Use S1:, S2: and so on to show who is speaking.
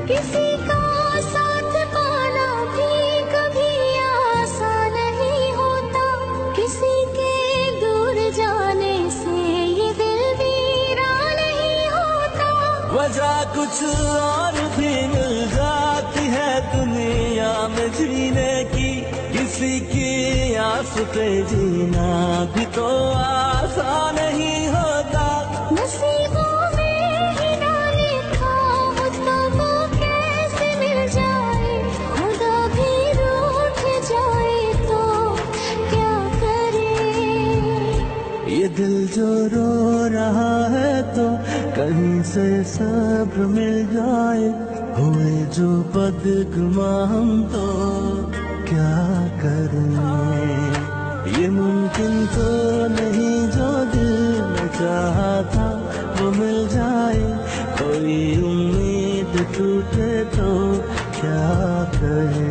S1: किसी का साथ पाना भी कभी आसान नहीं होता, किसी के दूर जाने से ये दिल वीरान नहीं होता।
S2: वजह कुछ और भी मिल जाती है दुनिया में जीने की, किसी की आस पे जीना भी तो आसान नहीं होता।
S1: नसीबों में ही ना लिखा हो तो वो कैसे मिल जाए, खुदा भी रूठ जाए तो क्या करे।
S2: ये दिल जो रो रहा है तो कहीं से सब्र मिल जाए, हुए जो बदगुमा हम तो क्या करें। ये मुमकिन तो नहीं जो दिल में चाहा था वो मिल जाए, कोई उम्मीद टूटे तो क्या करें।